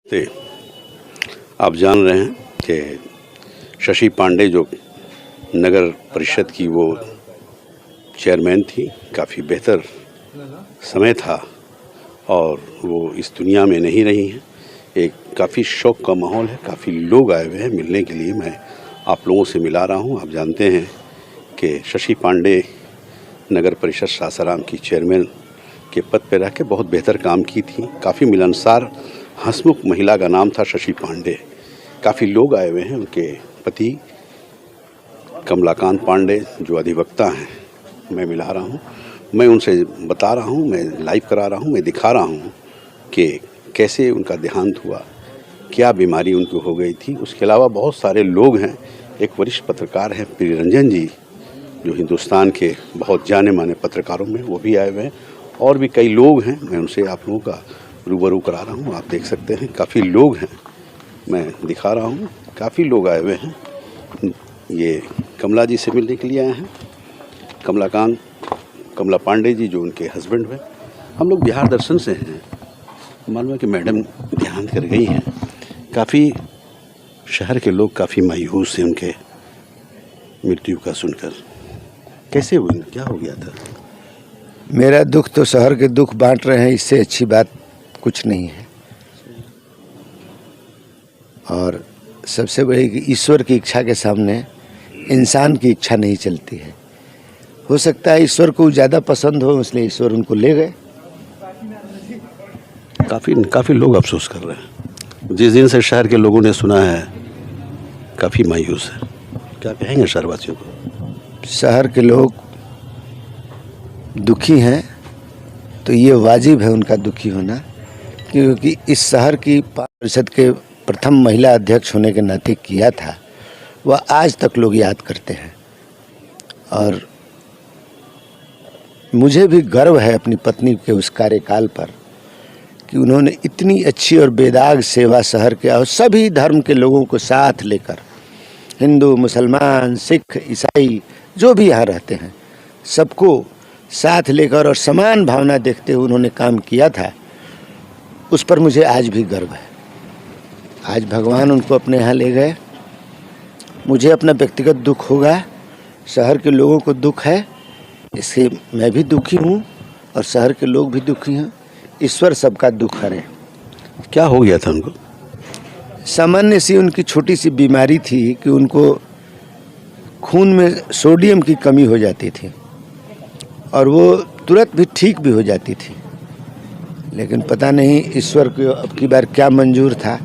थे। आप जान रहे हैं कि शशि पांडे जो नगर परिषद की वो चेयरमैन थी, काफ़ी बेहतर समय था और वो इस दुनिया में नहीं रही हैं। एक काफ़ी शौक का माहौल है, काफ़ी लोग आए हुए हैं मिलने के लिए। मैं आप लोगों से मिला रहा हूं। आप जानते हैं कि शशि पांडे नगर परिषद सासाराम की चेयरमैन के पद पर रह के बहुत बेहतर काम की थी। काफ़ी मिलनसार हंसमुख महिला का नाम था शशि पांडे। काफ़ी लोग आए हुए हैं। उनके पति कमलाकांत पांडे जो अधिवक्ता हैं, मैं मिला रहा हूँ, मैं उनसे बता रहा हूँ, मैं लाइव करा रहा हूँ, मैं दिखा रहा हूँ कि कैसे उनका देहांत हुआ, क्या बीमारी उनको हो गई थी। उसके अलावा बहुत सारे लोग हैं। एक वरिष्ठ पत्रकार हैं प्रियरंजन जी, जो हिंदुस्तान के बहुत जाने माने पत्रकारों में वो भी आए हुए हैं, और भी कई लोग हैं। मैं उनसे आप लोगों का रूबरू करा रहा हूँ। आप देख सकते हैं काफ़ी लोग हैं, मैं दिखा रहा हूँ, काफ़ी लोग आए हुए हैं। ये कमला जी से मिलने के लिए आए हैं, कमला पांडे जी जो उनके हस्बैंड हैं। हम लोग बिहार दर्शन से हैं। मालूम है कि मैडम देहांत कर गई हैं। काफ़ी शहर के लोग काफ़ी मायूस हैं उनके मृत्यु का सुनकर। कैसे हुई, क्या हो गया था? मेरा दुख तो शहर के दुख बांट रहे हैं, इससे अच्छी बात कुछ नहीं है। और सबसे बड़ी कि ईश्वर की इच्छा के सामने इंसान की इच्छा नहीं चलती है। हो सकता है ईश्वर को ज़्यादा पसंद हो, इसलिए ईश्वर उनको ले गए। काफ़ी लोग अफसोस कर रहे हैं। जिस दिन से शहर के लोगों ने सुना है, काफ़ी मायूस है। क्या कहेंगे शहरवासियों को? शहर के लोग दुखी हैं, तो ये वाजिब है उनका दुखी होना, क्योंकि इस शहर की परिषद के प्रथम महिला अध्यक्ष होने के नाते किया था, वह आज तक लोग याद करते हैं। और मुझे भी गर्व है अपनी पत्नी के उस कार्यकाल पर कि उन्होंने इतनी अच्छी और बेदाग सेवा शहर के और सभी धर्म के लोगों को साथ लेकर, हिंदू, मुसलमान, सिख, ईसाई जो भी यहाँ रहते हैं, सबको साथ लेकर और समान भावना देखते हुए उन्होंने काम किया था। उस पर मुझे आज भी गर्व है। आज भगवान उनको अपने यहाँ ले गए। मुझे अपना व्यक्तिगत दुख होगा, शहर के लोगों को दुख है, इससे मैं भी दुखी हूँ और शहर के लोग भी दुखी हैं। ईश्वर सबका दुख हरे। क्या हो गया था उनको? सामान्य सी उनकी छोटी सी बीमारी थी कि उनको खून में सोडियम की कमी हो जाती थी और वो तुरंत भी ठीक भी हो जाती थी, लेकिन पता नहीं ईश्वर को अब की बार क्या मंजूर था।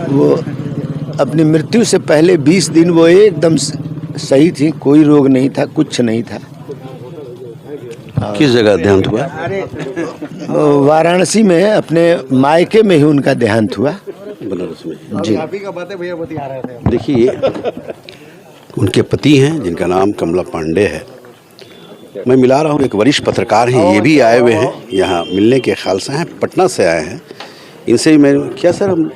वो अपनी मृत्यु से पहले 20 दिन वो एकदम सही थी, कोई रोग नहीं था, कुछ नहीं था। किस जगह देहांत हुआ? वाराणसी में, अपने मायके में ही उनका देहांत हुआ, बनारस में। जी। देखिए, उनके पति हैं जिनका नाम कमला पांडे है। मैं मिला रहा हूँ, एक वरिष्ठ पत्रकार हैं, ये भी आए हुए हैं यहाँ मिलने के ख्याल से हैं, पटना से आए हैं। इनसे मैं क्या सर,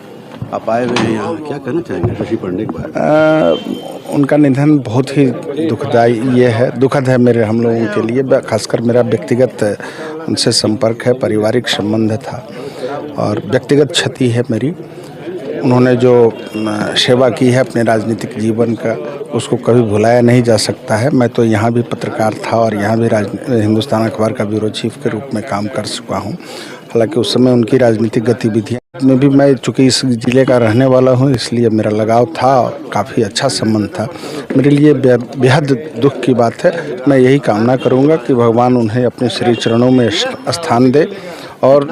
आप आए हुए हैं यहाँ, क्या कहना चाहेंगे शशि पांडे के बारे में? उनका निधन बहुत ही दुखद है मेरे हम लोगों के लिए। खासकर मेरा व्यक्तिगत उनसे संपर्क है, पारिवारिक संबंध था और व्यक्तिगत क्षति है मेरी। उन्होंने जो सेवा की है अपने राजनीतिक जीवन का, उसको कभी भुलाया नहीं जा सकता है। मैं तो यहाँ भी पत्रकार था और यहाँ भी हिंदुस्तान अखबार का ब्यूरो चीफ के रूप में काम कर चुका हूँ। हालांकि उस समय उनकी राजनीतिक गतिविधियाँ में भी, मैं चूँकि इस ज़िले का रहने वाला हूँ, इसलिए मेरा लगाव था और काफ़ी अच्छा संबंध था। मेरे लिए बेहद दुख की बात है। मैं यही कामना करूँगा कि भगवान उन्हें अपने श्री चरणों में स्थान दे और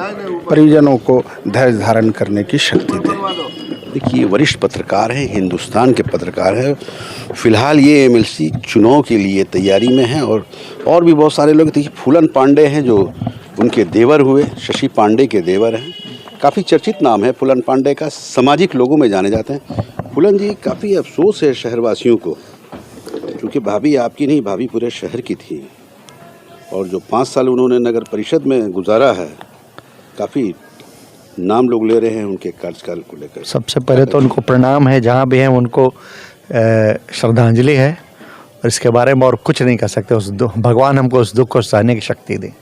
परिजनों को धैर्य धारण करने की शक्ति दे। देखिए, वरिष्ठ पत्रकार हैं, हिंदुस्तान के पत्रकार हैं। फिलहाल ये एमएलसी चुनाव के लिए तैयारी में हैं और भी बहुत सारे लोग। देखिए, फूलन पांडे हैं जो उनके देवर हुए, शशि पांडे के देवर हैं। काफ़ी चर्चित नाम है फूलन पांडे का, सामाजिक लोगों में जाने जाते हैं। फूलन जी, काफ़ी अफसोस है शहरवासियों को, क्योंकि भाभी आपकी नहीं, भाभी पूरे शहर की थी और जो 5 साल उन्होंने नगर परिषद में गुजारा है, काफ़ी नाम लोग ले रहे हैं उनके कार्यकाल को लेकर। सबसे पहले तो उनको प्रणाम है, जहाँ भी हैं उनको श्रद्धांजलि है और इसके बारे में और कुछ नहीं कर सकते। भगवान हमको उस दुख को सहने की शक्ति दे।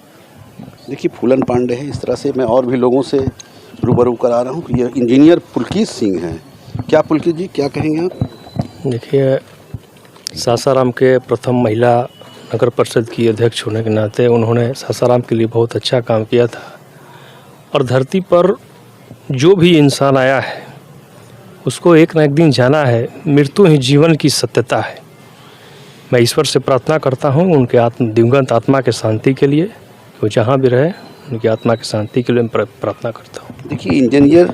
देखिए, फूलन पांडे है, इस तरह से मैं और भी लोगों से रूबरू करा रहा हूँ। ये इंजीनियर पुलकित सिंह हैं। क्या पुलकित जी, क्या कहेंगे आप? देखिए, सासाराम के प्रथम महिला नगर परिषद की अध्यक्ष होने के नाते उन्होंने सासाराम के लिए बहुत अच्छा काम किया था। और धरती पर जो भी इंसान आया है उसको एक न एक दिन जाना है। मृत्यु ही जीवन की सत्यता है। मैं ईश्वर से प्रार्थना करता हूँ उनके दिवंगत आत्मा के शांति के लिए, वो जहाँ भी रहे उनकी आत्मा की शांति के लिए मैं प्रार्थना करता हूँ। देखिए, इंजीनियर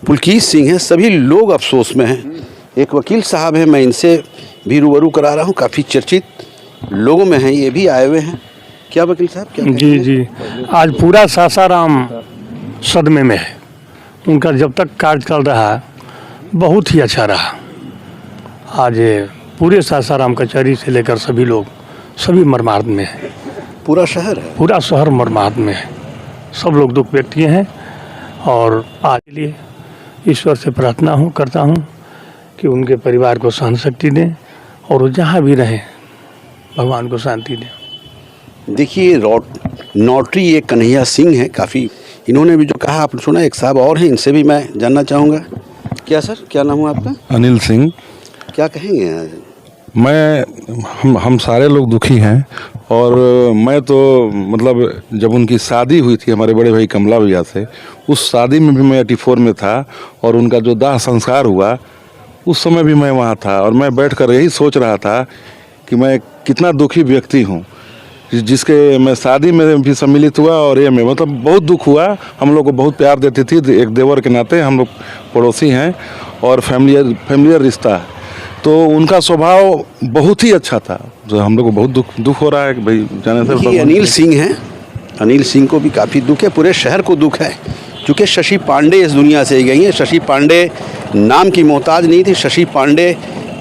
पुलकित सिंह हैं, सभी लोग अफसोस में हैं। एक वकील साहब हैं, मैं इनसे भी रूबरू करा रहा हूँ, काफ़ी चर्चित लोगों में हैं, ये भी आए हुए हैं। क्या वकील साहब, क्या जी जी, आज पूरा सासाराम सदमे में है। उनका जब तक कार्य चल रहा है बहुत ही अच्छा रहा। आज पूरे सासाराम कचहरी से लेकर सभी लोग सभी मर्माहत में है। पूरा शहर है, पूरा शहर मर्माहत में है। सब लोग दुख व्यक्त किए हैं और आज के लिए ईश्वर से प्रार्थना करता हूँ कि उनके परिवार को सहन शक्ति दें और वो जहाँ भी रहें भगवान को शांति दें। देखिए, नोटरी ये कन्हैया सिंह है, काफ़ी इन्होंने भी जो कहा आपने सुना। एक साहब और हैं, इनसे भी मैं जानना चाहूँगा। क्या सर, क्या नाम है आपका? अनिल सिंह। क्या कहेंगे? हम सारे लोग दुखी हैं और मैं तो मतलब जब उनकी शादी हुई थी हमारे बड़े भाई कमला भैया से, उस शादी में भी मैं 84 में था और उनका जो दाह संस्कार हुआ उस समय भी मैं वहाँ था। और मैं बैठकर यही सोच रहा था कि मैं कितना दुखी व्यक्ति हूँ जिसके मैं शादी में भी सम्मिलित हुआ और ये में मतलब बहुत दुख हुआ। हम लोग को बहुत प्यार देती थी, एक देवर के नाते हम लोग पड़ोसी हैं और फैमिलियर रिश्ता है। तो उनका स्वभाव बहुत ही अच्छा था। जो हम लोग को बहुत दुख हो रहा है कि भाई जाने से। अनिल सिंह हैं, अनिल सिंह को भी काफ़ी दुख है, पूरे शहर को दुख है, क्योंकि शशि पांडे इस दुनिया से गई हैं। शशि पांडे नाम की मोहताज नहीं थी। शशि पांडे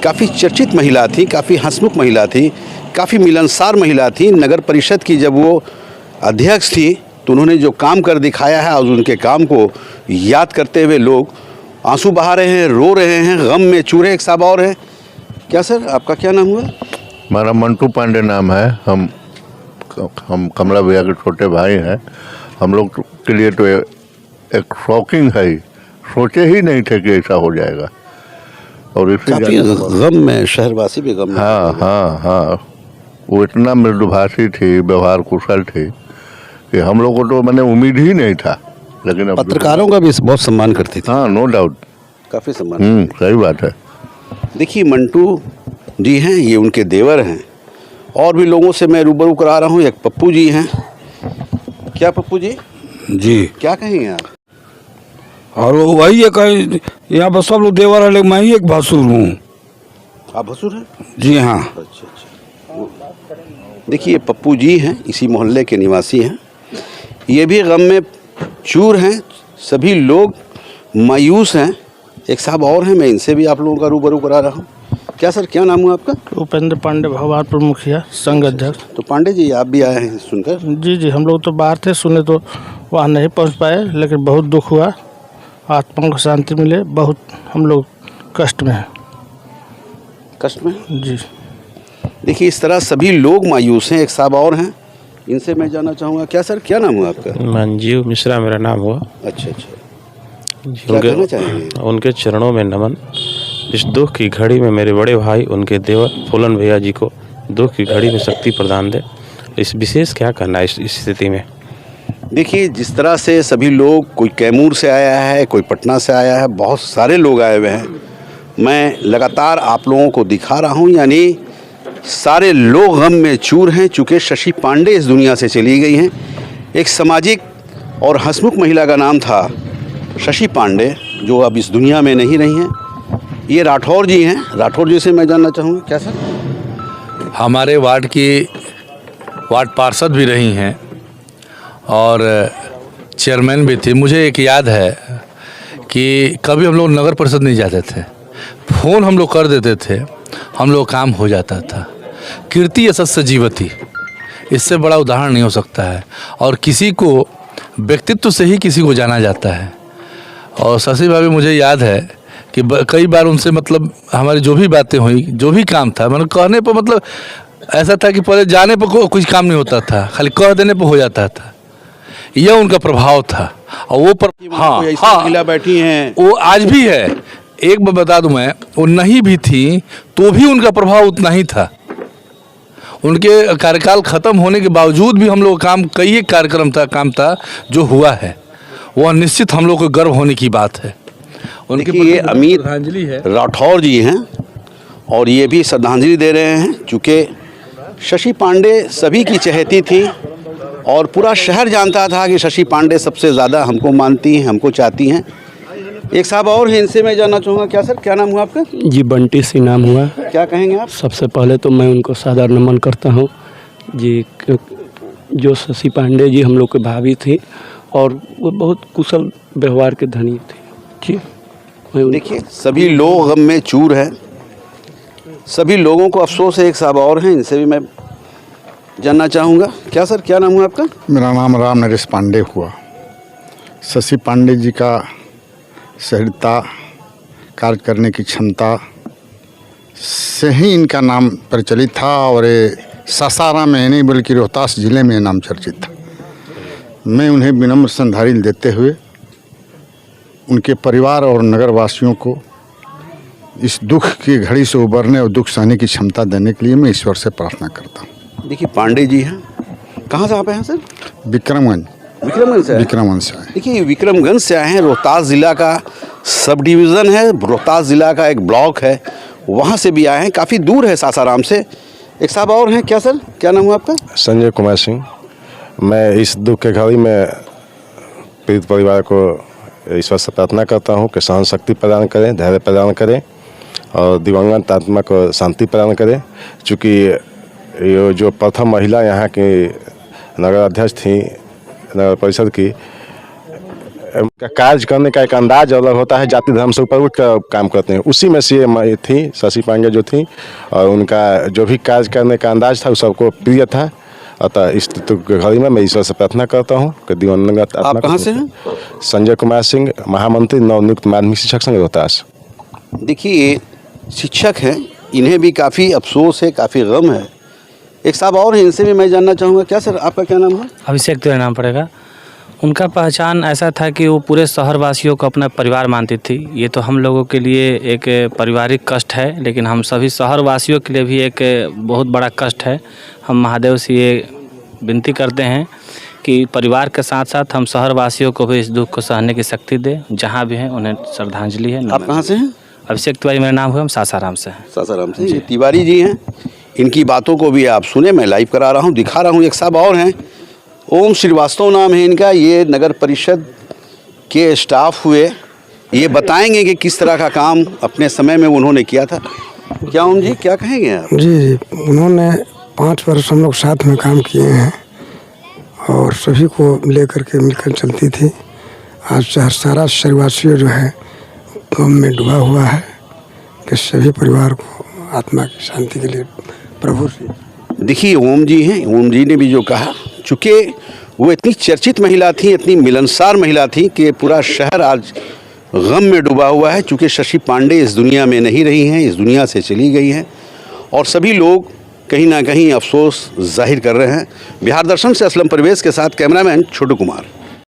काफ़ी चर्चित महिला थी, काफ़ी हंसमुख महिला थी, काफ़ी मिलनसार महिला थी। नगर परिषद की जब वो अध्यक्ष थी तो उन्होंने जो काम कर दिखाया है और उनके काम को याद करते हुए लोग आंसू बहा रहे हैं, रो रहे हैं, गम में चूर। एक साहब और हैं। क्या सर, आपका क्या नाम हुआ? हमारा मंटू पांडे नाम है। हम कमला भैया के छोटे भाई हैं। हम लोग के लिए तो एक शॉकिंग है, सोचे ही नहीं थे कि ऐसा हो जाएगा। और काफ़ी गम में, शहरवासी भी गम में। हाँ, वो इतना मृदुभाषी थी, व्यवहार कुशल थी कि हम लोग को तो मैंने उम्मीद ही नहीं था। लेकिन पत्रकारों का भी बहुत सम्मान करती थी। हाँ, नो डाउट, काफ़ी सम्मान। सही बात है। देखिए, मंटू जी हैं, ये उनके देवर हैं। और भी लोगों से मैं रूबरू करा रहा हूँ। एक पप्पू जी हैं। क्या पप्पू जी? जी, क्या कहेंगे आप? और वही है कहीं यहाँ पर सब लोग देवर है, लेकिन मैं ही एक भसुर हूँ। आप भसुर हैं? जी हाँ। अच्छा। देखिए, पप्पू जी हैं, इसी मोहल्ले के निवासी हैं। ये भी गम में चूर हैं, सभी लोग मायूस हैं। एक साहब और हैं, मैं इनसे भी आप लोगों का रूबरू करा रहा हूँ। क्या सर, क्या नाम हुआ आपका? उपेंद्र पांडे, भगवानपुर मुखिया, संघ अध्यक्ष। तो पांडे जी, आप भी आए हैं सुनकर? जी, हम लोग तो बाहर थे, सुने तो वहाँ नहीं पहुँच पाए, लेकिन बहुत दुख हुआ। आत्मा को शांति मिले। बहुत हम लोग कष्ट में हैं। कष्ट में? जी। देखिए, इस तरह सभी लोग मायूस हैं। एक साहब और हैं, इनसे मैं जानना चाहूँगा। क्या सर, क्या नाम हुआ आपका? मंजीव मिश्रा मेरा नाम हुआ। अच्छा। क्या कहना चाहेंगे? उनके चरणों में नमन। इस दुख की घड़ी में मेरे बड़े भाई उनके देवर फूलन भैया जी को दुख की घड़ी में शक्ति प्रदान दे। इस विशेष क्या करना है इस स्थिति में? देखिए, जिस तरह से सभी लोग, कोई कैमूर से आया है, कोई पटना से आया है, बहुत सारे लोग आए हुए हैं। मैं लगातार आप लोगों को दिखा रहा हूँ, यानी सारे लोग गम में चूर हैं, चूँकि शशि पांडे इस दुनिया से चली गई हैं। एक सामाजिक और हंसमुख महिला का नाम था शशि पांडे, जो अब इस दुनिया में नहीं रही हैं। ये राठौर जी हैं। राठौर जी से मैं जानना चाहूँगा। क्या सर? हमारे वार्ड की वार्ड पार्षद भी रही हैं और चेयरमैन भी थी। मुझे एक याद है कि कभी हम लोग नगर परिषद नहीं जाते थे, फ़ोन हम लोग कर देते थे, हम लोग काम हो जाता था। कीर्ति यशस्वी जीवती, इससे बड़ा उदाहरण नहीं हो सकता है। और किसी को व्यक्तित्व से ही किसी को जाना जाता है। और शशि भाभी, मुझे याद है कि कई बार उनसे मतलब हमारी जो भी बातें हुई, जो भी काम था, मतलब कहने पर मतलब ऐसा था कि पहले जाने पर कुछ काम नहीं होता था, खाली कह देने पर हो जाता था। यह उनका प्रभाव था। और वो हाँ महिला बैठी हैं, वो आज भी है। एक बात बता दूं मैं, वो नहीं भी थी तो भी उनका प्रभाव उतना ही था। उनके कार्यकाल खत्म होने के बावजूद भी हम लोग कई एक काम था जो हुआ है, वह निश्चित हम लोग को गर्व होने की बात है। उनके ये अमित श्रद्धांजलि है। राठौर जी हैं और ये भी श्रद्धांजलि दे रहे हैं, चूँकि शशि पांडे सभी की चहेती थी और पूरा शहर जानता था कि शशि पांडे सबसे ज़्यादा हमको मानती हैं, हमको चाहती हैं। एक साहब और हैं, इनसे मैं जानना चाहूँगा। क्या सर, क्या नाम हुआ आपका? जी बंटी सिंह नाम हुआ। क्या कहेंगे आप? सबसे पहले तो मैं उनको सादर नमन करता हूँ जी। जो शशि पांडे जी हम लोग के भाभी थी और वो बहुत कुशल व्यवहार के धनी थे जी। देखिए, सभी लोग गम में चूर हैं, सभी लोगों को अफसोस है। एक साहब और हैं, इनसे भी मैं जानना चाहूँगा। क्या सर, क्या नाम हुआ आपका? मेरा नाम राम नरेश पांडे हुआ। शशि पांडे जी का सहृदता, कार्य करने की क्षमता से ही इनका नाम प्रचलित था और सासाराम में नहीं बल्कि रोहतास जिले में नाम चर्चित था। मैं उन्हें विनम्र श्रद्धांजलि देते हुए उनके परिवार और नगर वासियों को इस दुख की घड़ी से उबरने और दुख सहने की क्षमता देने के लिए मैं ईश्वर से प्रार्थना करता हूँ। देखिए, पांडे जी हैं, कहाँ से आप हैं सर? विक्रमगंज से? विक्रमगंज से आए। देखिए, विक्रमगंज से आए हैं। रोहतास ज़िला का सब डिवीज़न है, रोहतास ज़िला का एक ब्लॉक है, वहाँ से भी आए हैं, काफ़ी दूर है सासाराम से। एक साहब और हैं। क्या सर, क्या नाम हुआ आपका? संजय कुमार सिंह। मैं इस दुख के घड़ी में पीड़ित परिवार को ईश्वर से प्रार्थना करता हूँ कि सहन शक्ति प्रदान करें, धैर्य प्रदान करें और दिवंगत आत्मा को शांति प्रदान करें। चूँकि ये जो प्रथम महिला यहाँ की नगर अध्यक्ष थी नगर परिषद की, उनका कार्य करने का एक अंदाज अलग होता है, जाति धर्म से ऊपर उठ कर काम करते हैं। उसी में से ये थी शशि पांडे जो थी, और उनका जो भी कार्य करने का अंदाज था वो सबको प्रिय था। अतः इस घड़ी में मैं ईश्वर से प्रार्थना करता हूँ कि दिवंगत आत्मा। आप कहाँ से हैं? संजय कुमार सिंह, महामंत्री नवनियुक्त माध्यमिक शिक्षक संघ रोहतास। देखिए, शिक्षक हैं, इन्हें भी काफ़ी अफसोस है, काफ़ी गम है। एक साहब और हैं, इनसे भी मैं जानना चाहूँगा। क्या सर, आपका क्या नाम है? अभिषेक तो नाम पड़ेगा। उनका पहचान ऐसा था कि वो पूरे शहर वासियों को अपना परिवार मानती थी। ये तो हम लोगों के लिए एक पारिवारिक कष्ट है, लेकिन हम सभी शहर वासियों के लिए भी एक बहुत बड़ा कष्ट है। हम महादेव से ये विनती करते हैं कि परिवार के साथ साथ हम शहर वासियों को भी इस दुख को सहने की शक्ति दे। जहाँ भी हैं उन्हें श्रद्धांजलि है। आप कहाँ से हैं? अभिषेक तिवारी मेरा नाम हुआ। हम सासाराम से हैं। सासाराम से। ये तिवारी जी हैं, इनकी बातों को भी आप सुने, मैं लाइव करा रहा हूँ, दिखा रहा हूँ। एक साहब और हैं, ओम श्रीवास्तव नाम है इनका। ये नगर परिषद के स्टाफ हुए, ये बताएंगे कि किस तरह का काम अपने समय में उन्होंने किया था। क्या ओम जी, क्या कहेंगे आप? जी, उन्होंने 5 वर्ष हम लोग साथ में काम किए हैं और सभी को लेकर के मिलकर चलती थी। आज सारा शहरवासी जो है गम में डूबा हुआ है कि सभी परिवार को आत्मा की शांति के लिए प्रभु से। देखिए, ओम जी हैं, ओम जी ने भी जो कहा, चूँकि वो इतनी चर्चित महिला थी, इतनी मिलनसार महिला थी कि पूरा शहर आज गम में डूबा हुआ है। चूँकि शशि पांडे इस दुनिया में नहीं रही हैं, इस दुनिया से चली गई हैं और सभी लोग कहीं ना कहीं अफसोस जाहिर कर रहे हैं। बिहार दर्शन से असलम परवेज़ के साथ कैमरामैन छोटू कुमार।